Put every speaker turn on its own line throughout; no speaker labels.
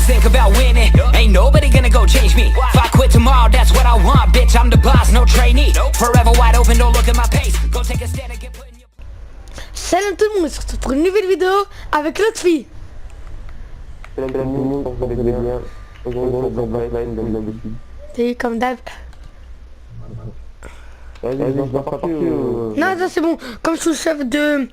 always think about winning. Ain't nobody gonna go change me. If I quit tomorrow, that's what I want, bitch. I'm the boss, no trainee. Forever wide open, don't look at my pace. Go take a stand and get put in your...
Salut tout le monde, on se retrouve pour une nouvelle vidéo avec l'autre fille.
Salut tout le monde, on va bien. Aujourd'hui, on va faire une comme d'habitude.
T'es comme d'hab.
Vas-y, je vais partir ou...
Non, ça c'est bon. Comme je suis le chef de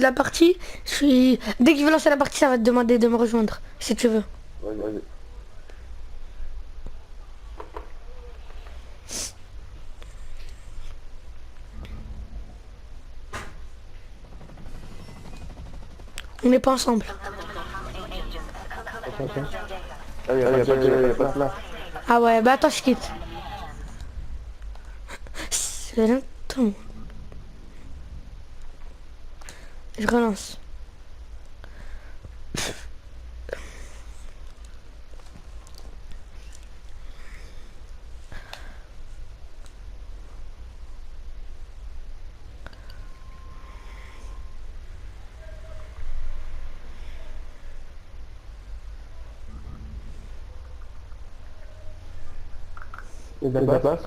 la partie, je suis... Dès que je vais lancer la partie, ça va te demander de me rejoindre, si tu veux.
Vas-y.
On n'est pas ensemble.
Allez, y'a pas de là.
Ah ouais, bah attends, je quitte. C'est longtemps. Je relance.
Il y a de la place?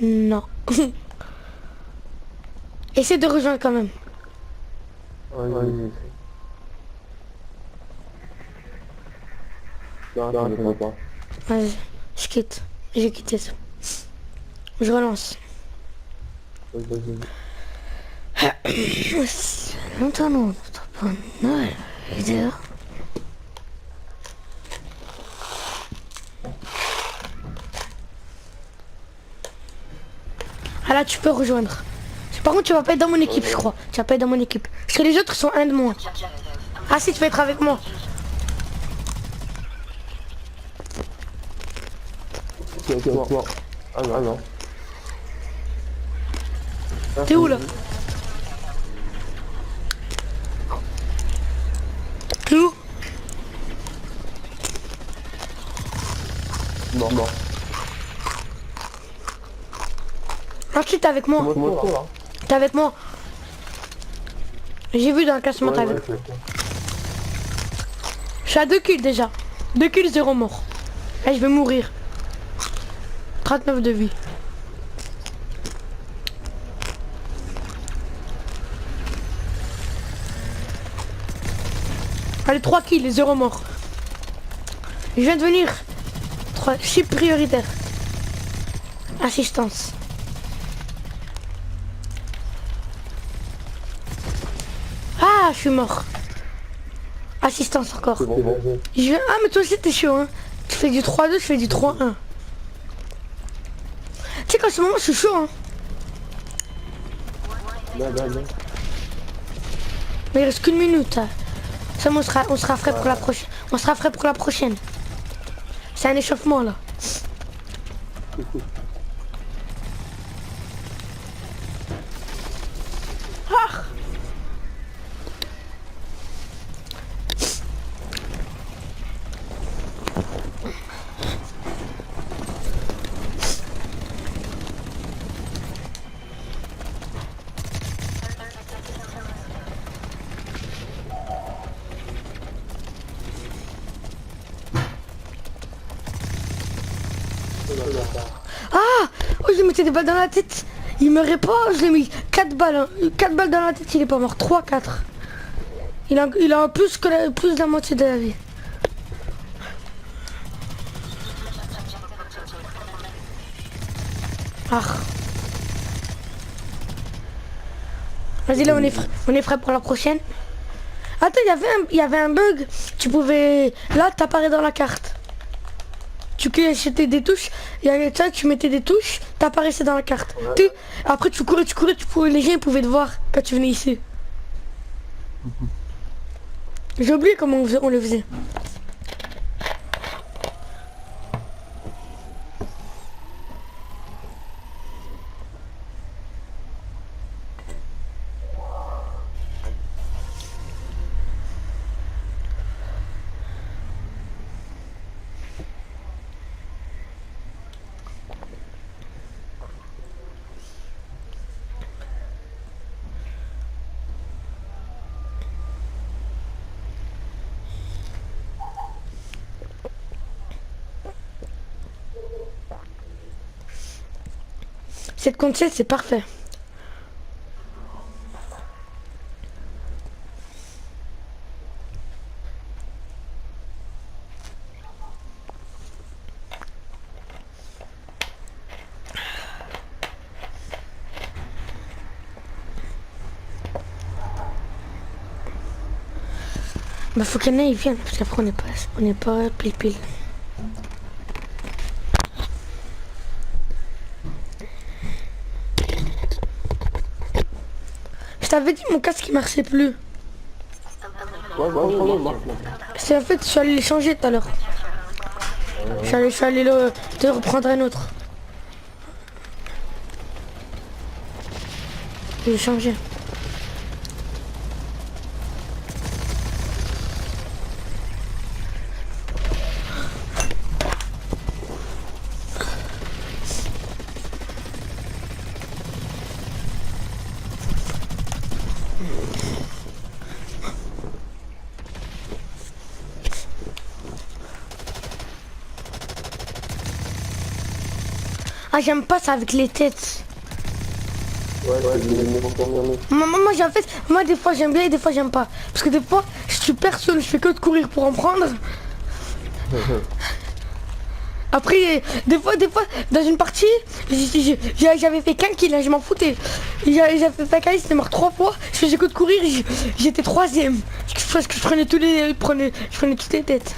Non. Essaie de rejoindre quand même.
Vas-y. Non, je ne pas.
Vas-y, je quitte. J'ai quitté ça. Je relance.
Vas-y.
C'est longtemps, non, t'as pas Noël, vidéo. Ah là, tu peux rejoindre. Par contre, tu vas pas être dans mon équipe, je crois. Tu vas pas être dans mon équipe. Parce que les autres sont un de moins. Ah si, tu vas être avec moi.
Ok. Ah non.
T'es où là? T'es où?
Non.
Ensuite, t'es avec moi. T'es avec moi. J'ai vu dans le classement, t'as vu. Je suis à 2 kills déjà. 2 kills, 0 mort. Là, je vais mourir. 39 de vie. Allez, 3 kills, 0 mort. Je viens de venir. 3 chip prioritaire. Assistance. Ah, je suis mort. Assistance encore. Ah, mais toi aussi t'es chaud, hein. Tu fais du 3-2, je fais du 3-1. Tu sais qu'en ce moment je suis chaud, hein. Mais il reste qu'une minute. Hein. Ça, on sera frais pour la prochaine. On sera frais pour la prochaine. C'est un échauffement là. Ah. Ah! Oh, je lui mettais des balles dans la tête. Il meurt pas, je lui ai mis 4 balles. Hein. 4 balles dans la tête, il est pas mort. 3-4. Il a plus de la moitié de la vie. Ah. Vas-y, là, on est frais pour la prochaine. Attends, il y avait un bug. Tu pouvais... Là, t'apparais dans la carte. Tu achetais des touches, et ça, tu mettais des touches, t'apparaissais dans la carte. Ouais. Après tu courais, les gens pouvaient te voir quand tu venais ici. J'ai oublié comment on le faisait. 7 contre 7, c'est parfait. Bah faut qu'il y en ait, ils viennent, parce qu'après on n'est pas pile. Je t'avais dit mon casque il marchait plus. C'est en fait, je suis allé les changer tout à l'heure. Je suis allé te reprendre un autre. J'ai changé. Ah j'aime pas ça avec les têtes. Moi j'ai en fait, moi des fois j'aime bien et des fois j'aime pas. Parce que des fois je suis personne, je fais que de courir pour en prendre. Après des fois dans une partie j'avais fait qu'un kill, je m'en foutais. J'avais fait un kill, c'était mort 3 fois, je faisais que de courir, j'étais 3ème. Parce que je prenais toutes les têtes.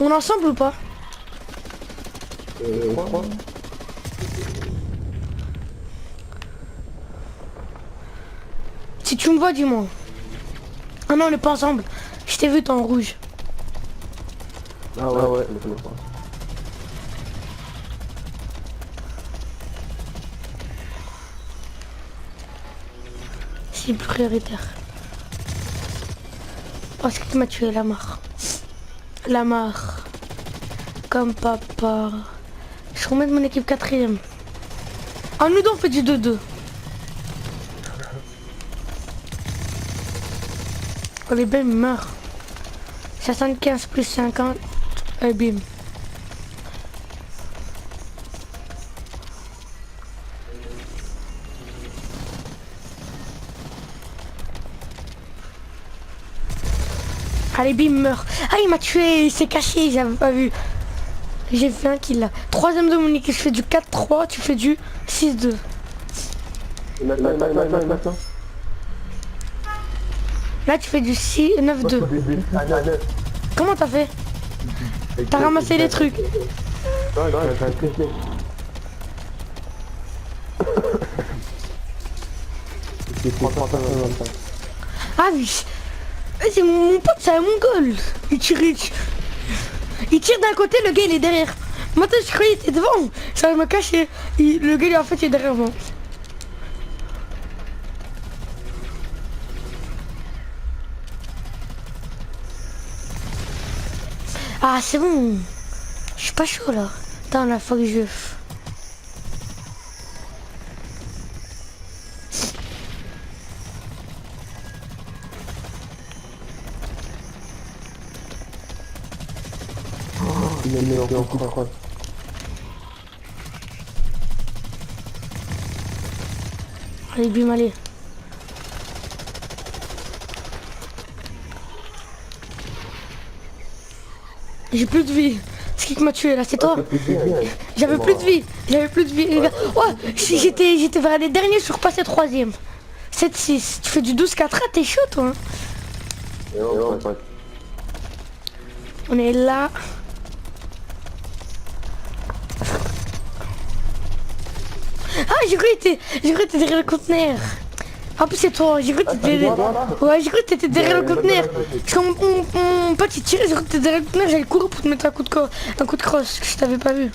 On est ensemble ou pas? Si tu me vois, dis-moi. Ah non, on n'est pas ensemble. Je t'ai vu, t'es en rouge.
Ah ouais.
C'est prioritaire. Parce que tu m'as tué, la marre. Comme papa. Je remets de mon équipe 4ème. Ah, nous deux on fait du 2-2. Oh, les belles meurent. 75 plus 50. Et bim. Allez, bim, meurt. Ah, il m'a tué, il s'est caché, j'avais pas vu. J'ai fait un kill là. 3ème de mon équipe, je fais du 4-3, tu fais du 6-2. Là, tu fais du 9-2. Comment t'as fait? T'as ramassé les trucs. Ah oui. C'est mon pote, c'est un mongol. Il tire d'un côté, le gars il est derrière. Moi je croyais qu'il était devant. Ça me cachait. Le gars en fait il est derrière moi. Ah c'est bon. Je suis pas chaud là. Attends là, faut que je... Allez, bim, allez. J'ai plus de vie. C'est qui m'a tué là, c'est toi? J'avais plus de vie. Les gars. Ouais, si j'étais vers les derniers, je suis repassé 3ème. 7-6. Tu fais du 12-4, t'es chaud toi. Hein. On est là. Ah, j'ai cru que t'étais derrière le conteneur. En plus c'est toi, j'ai cru que t'étais derrière... Ouais, j'ai cru que t'étais derrière le conteneur. Parce que mon pote il tirait, j'ai cru que t'étais derrière le conteneur, j'allais courir pour te mettre un coup de crosse, que je t'avais pas vu.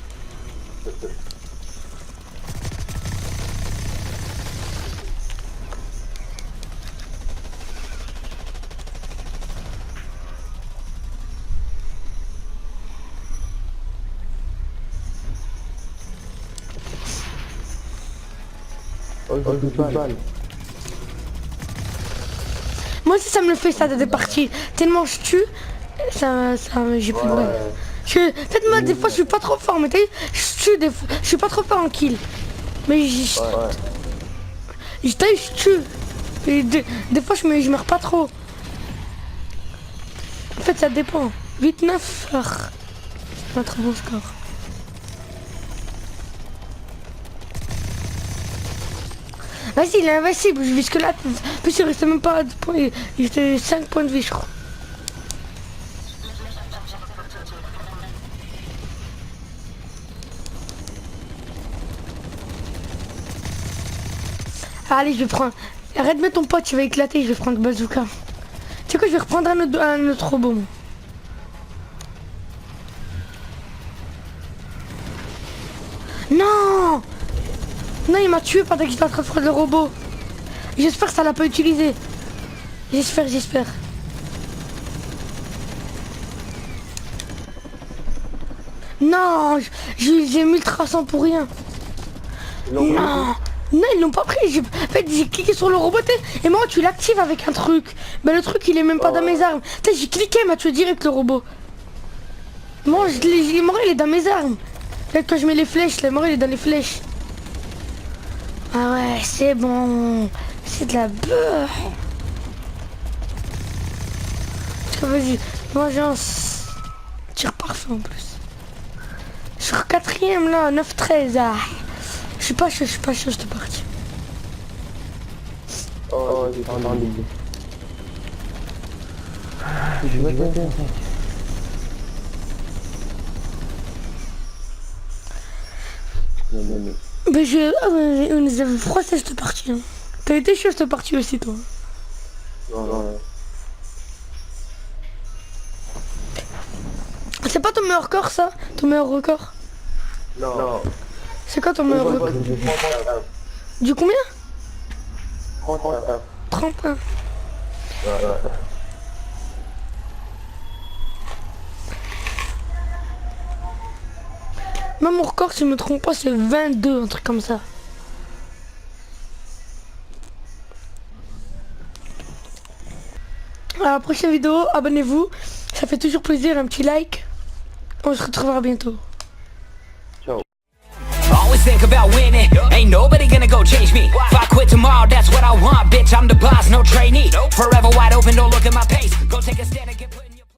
Moi aussi ça me le fait ça des parties. Tellement je tue, j'ai plus de balles. Faites-moi des fois je suis pas trop fort, mais t'as vu, je suis pas trop fort en kill. Mais t'as vu, je tue. Et des fois je meurs pas trop. En fait ça dépend. 8-9, frère. C'est pas trop bon score. Vas-y, il est invincible, jusque là. En plus, il restait même pas à 2 points. Il était 5 points de vie, je crois. Allez, je vais prendre. Arrête de mettre ton pote, tu vas éclater. Je vais prendre le bazooka. Tu sais quoi, je vais reprendre un autre robot. Moi. Non! Non, il m'a tué pendant que j'étais en train de prendre le robot. J'espère que ça l'a pas utilisé. J'espère. Non, j'ai 1300 pour rien. Non, ils l'ont pas pris. En fait, j'ai cliqué sur le robot et moi tu l'actives avec un truc. Mais le truc il est même pas dans mes armes. J'ai cliqué, il m'a tué direct le robot. Moi, il est dans mes armes. Là, quand je mets les flèches, le mort il est dans les flèches. Ah ouais, c'est bon. C'est de la beurre. Vas-y, vengeance. Tire parfait en plus. Sur 4ème là, 9-13. Ah. Je suis pas chaud, je te parti.
Oh, j'ai pas entendu. Je vais bien.
Mais on les avait froissés cette partie. Hein. T'as été chaud cette partie aussi toi.
Non.
C'est pas ton meilleur record ça? Ton meilleur record?
Non.
C'est quoi ton meilleur record? Du combien?
31.
31.
Ouais.
Même mon record, si je me trompe pas, c'est 22, un truc comme ça. À la prochaine vidéo, abonnez-vous. Ça fait toujours plaisir, un petit like. On se retrouvera bientôt.
Ciao.
Always think about winning. Ain't nobody gonna go change me. If I quit tomorrow, that's what I want, bitch. I'm the boss, no trainee. Forever wide open, don't look at my pace. Go take a stand and get put.